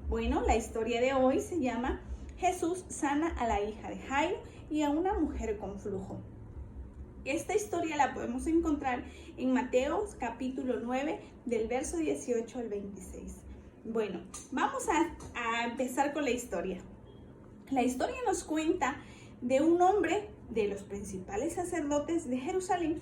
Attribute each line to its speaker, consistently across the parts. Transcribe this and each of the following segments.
Speaker 1: Bueno, la historia de hoy se llama Jesús sana a la hija de Jairo y a una mujer con flujo. Esta historia la podemos encontrar en Mateo capítulo 9 del verso 18 al 26. Bueno, vamos a empezar con la historia. La historia nos cuenta de un hombre de los principales sacerdotes de Jerusalén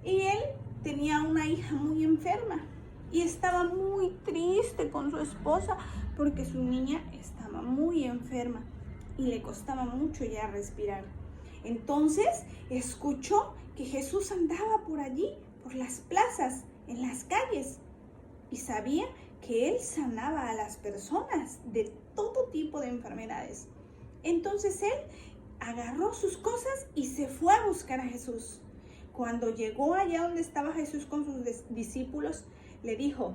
Speaker 1: y él tenía una hija muy enferma y estaba muy triste con su esposa porque su niña estaba muy enferma y le costaba mucho ya respirar. Entonces escuchó que Jesús andaba por allí, por las plazas, en las calles, y sabía que él sanaba a las personas de todo tipo de enfermedades. Entonces él agarró sus cosas y se fue a buscar a Jesús. Cuando llegó allá donde estaba Jesús con sus discípulos, le dijo: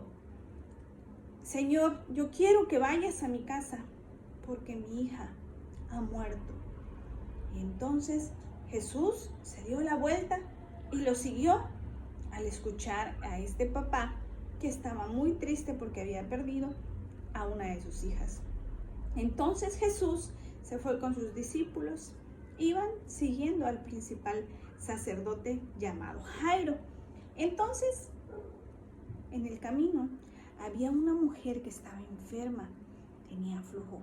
Speaker 1: Señor, yo quiero que vayas a mi casa porque mi hija ha muerto. Y entonces Jesús se dio la vuelta y lo siguió al escuchar a este papá que estaba muy triste porque había perdido a una de sus hijas. Entonces Jesús se fue con sus discípulos, iban siguiendo al principal sacerdote llamado Jairo. Entonces, en el camino había una mujer que estaba enferma, tenía flujo,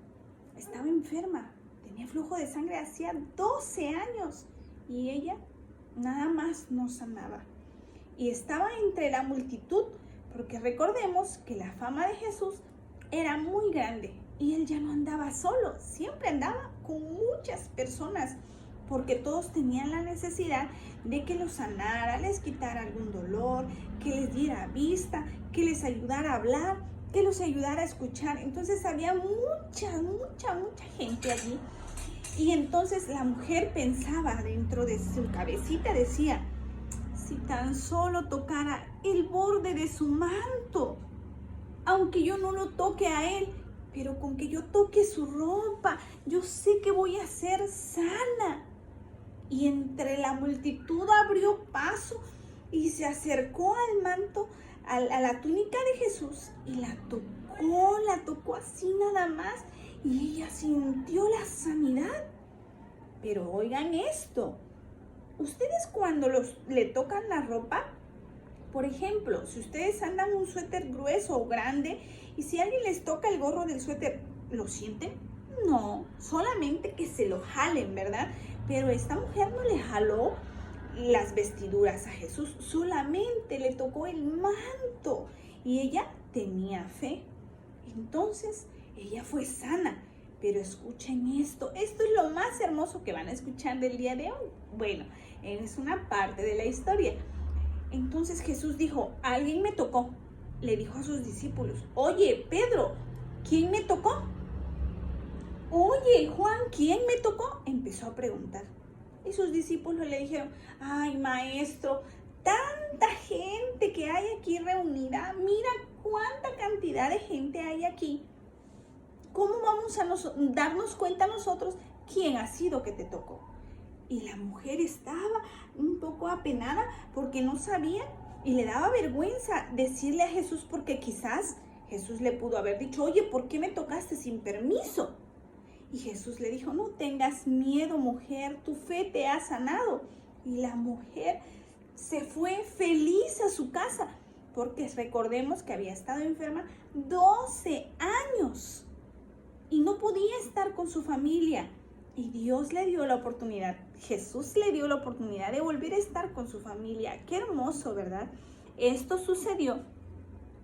Speaker 1: estaba enferma, tenía flujo de sangre hacía 12 años y ella nada más no sanaba. Y estaba entre la multitud, porque recordemos que la fama de Jesús era muy grande y él ya no andaba solo, siempre andaba con muchas personas, porque todos tenían la necesidad de que los sanara, les quitara algún dolor, que les diera vista, que les ayudara a hablar, que los ayudara a escuchar. Entonces había mucha gente allí. Y entonces la mujer pensaba dentro de su cabecita, decía: si tan solo tocara el borde de su manto, aunque yo no lo toque a él, pero con que yo toque su ropa, yo sé que voy a ser sana. Y entre la multitud abrió paso y se acercó al manto, a la túnica de Jesús, y la tocó así nada más, y ella sintió la sanidad. Pero oigan esto, ustedes cuando le tocan la ropa, por ejemplo, si ustedes andan un suéter grueso o grande y si alguien les toca el gorro del suéter, ¿lo sienten? No, solamente que se lo jalen, ¿verdad? Pero esta mujer no le jaló las vestiduras a Jesús, solamente le tocó el manto y ella tenía fe. Entonces ella fue sana. Pero escuchen esto es lo más hermoso que van a escuchar del día de hoy. Bueno, es una parte de la historia. Entonces Jesús dijo: alguien me tocó. Le dijo a sus discípulos: oye, Pedro, ¿quién me tocó? Oye, Juan, ¿quién me tocó? Empezó a preguntar. Y sus discípulos le dijeron: ay, maestro, tanta gente que hay aquí reunida. Mira cuánta cantidad de gente hay aquí. ¿Cómo vamos a darnos cuenta nosotros quién ha sido que te tocó? Y la mujer estaba un poco apenada porque no sabía y le daba vergüenza decirle a Jesús, porque quizás Jesús le pudo haber dicho: oye, ¿por qué me tocaste sin permiso? Y Jesús le dijo: no tengas miedo, mujer, tu fe te ha sanado. Y la mujer se fue feliz a su casa, porque recordemos que había estado enferma 12 años. Y no podía estar con su familia. Y Dios le dio la oportunidad, Jesús le dio la oportunidad de volver a estar con su familia. Qué hermoso, ¿verdad? Esto sucedió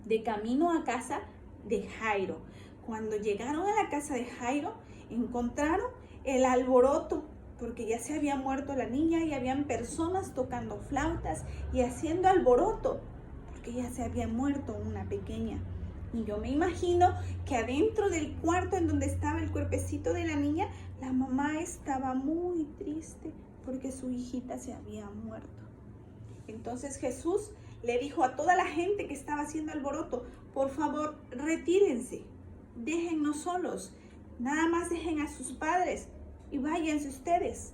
Speaker 1: de camino a casa de Jairo. Cuando llegaron a la casa de Jairo, encontraron el alboroto, porque ya se había muerto la niña y habían personas tocando flautas y haciendo alboroto, porque ya se había muerto una pequeña. Y yo me imagino que adentro del cuarto en donde estaba el cuerpecito de la niña, la mamá estaba muy triste porque su hijita se había muerto. Entonces Jesús le dijo a toda la gente que estaba haciendo alboroto: por favor, retírense, déjennos solos, nada más dejen a sus padres y váyanse ustedes.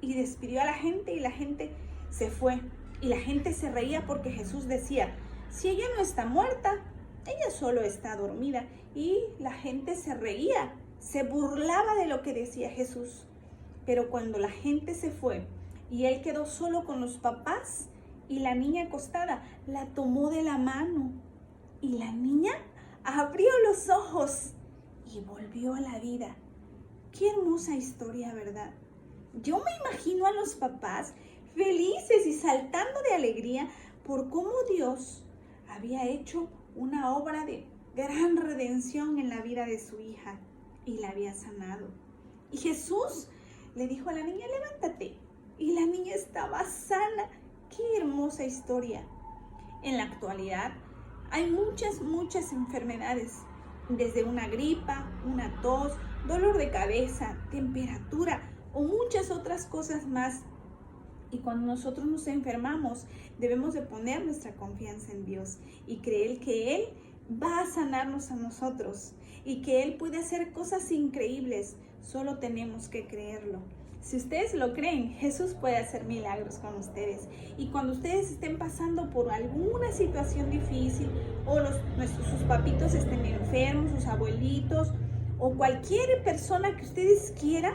Speaker 1: Y despidió a la gente y la gente se fue. Y la gente se reía porque Jesús decía: si ella no está muerta, ella solo está dormida. Y la gente se reía, se burlaba de lo que decía Jesús. Pero cuando la gente se fue y él quedó solo con los papás y la niña acostada, la tomó de la mano y la niña abrió los ojos y volvió a la vida. Qué hermosa historia, ¿verdad? Yo me imagino a los papás felices y saltando de alegría por cómo Dios había hecho una obra de gran redención en la vida de su hija y la había sanado. Y Jesús le dijo a la niña, levántate. Y la niña estaba sana. ¡Qué hermosa historia! En la actualidad hay muchas enfermedades, desde una gripa, una tos, dolor de cabeza, temperatura o muchas otras cosas más. Y cuando nosotros nos enfermamos, debemos de poner nuestra confianza en Dios y creer que Él va a sanarnos a nosotros y que Él puede hacer cosas increíbles. Solo tenemos que creerlo. Si ustedes lo creen, Jesús puede hacer milagros con ustedes. Y cuando ustedes estén pasando por alguna situación difícil o sus papitos estén enfermos, sus abuelitos o cualquier persona que ustedes quieran,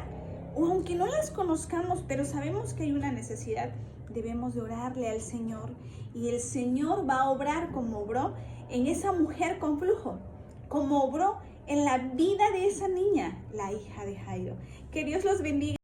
Speaker 1: o aunque no las conozcamos, pero sabemos que hay una necesidad, debemos de orarle al Señor y el Señor va a obrar como obró en esa mujer con flujo, como obró en la vida de esa niña, la hija de Jairo. Que Dios los bendiga.